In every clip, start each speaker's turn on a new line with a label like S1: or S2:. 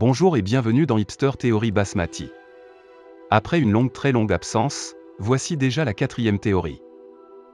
S1: Bonjour et bienvenue dans Hipster Theory Basmati. Après une très longue absence, voici déjà la 4e théorie.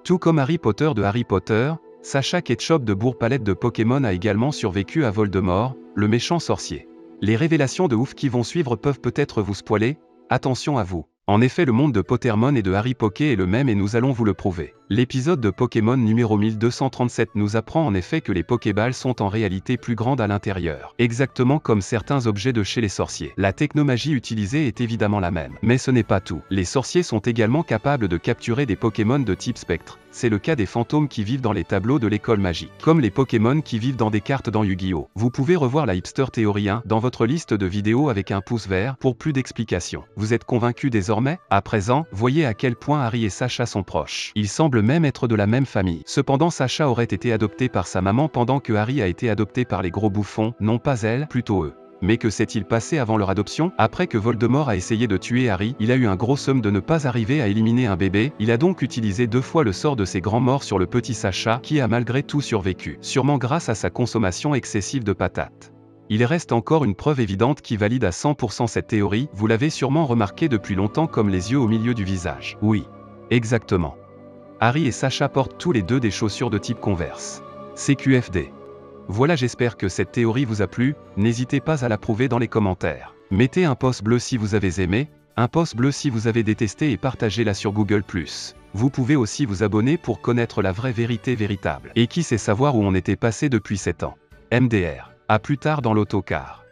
S1: Tout comme Harry Potter de Harry Potter, Sacha Ketchup de Bourg-Palette de Pokémon a également survécu à Voldemort, le méchant sorcier. Les révélations de ouf qui vont suivre peuvent peut-être vous spoiler, attention à vous. En effet, le monde de Pottermon et de Harry Poké est le même et nous allons vous le prouver. L'épisode de Pokémon numéro 1237 nous apprend en effet que les Pokéballs sont en réalité plus grandes à l'intérieur. Exactement comme certains objets de chez les sorciers. La technomagie utilisée est évidemment la même. Mais ce n'est pas tout. Les sorciers sont également capables de capturer des Pokémon de type spectre. C'est le cas des fantômes qui vivent dans les tableaux de l'école magique. Comme les Pokémon qui vivent dans des cartes dans Yu-Gi-Oh! Vous pouvez revoir la Hipster Theory 1 dans votre liste de vidéos avec un pouce vert pour plus d'explications. Vous êtes convaincu désormais? À présent, voyez à quel point Harry et Sacha sont proches. Ils semblent même être de la même famille. Cependant, Sacha aurait été adopté par sa maman pendant que Harry a été adopté par les gros bouffons, non pas elle, plutôt eux. Mais que s'est-il passé avant leur adoption? Après que Voldemort a essayé de tuer Harry, il a eu un gros somme de ne pas arriver à éliminer un bébé, il a donc utilisé 2 fois le sort de ses grands morts sur le petit Sacha, qui a malgré tout survécu, sûrement grâce à sa consommation excessive de patates. Il reste encore une preuve évidente qui valide à 100% cette théorie, vous l'avez sûrement remarqué depuis longtemps comme les yeux au milieu du visage. Oui. Exactement. Harry et Sacha portent tous les deux des chaussures de type Converse. CQFD. Voilà, j'espère que cette théorie vous a plu, n'hésitez pas à l'approuver dans les commentaires. Mettez un pouce bleu si vous avez aimé, un pouce bleu si vous avez détesté et partagez-la sur Google+. Vous pouvez aussi vous abonner pour connaître la vraie vérité véritable. Et qui sait savoir où on était passé depuis 7 ans. MDR. À plus tard dans l'autocar.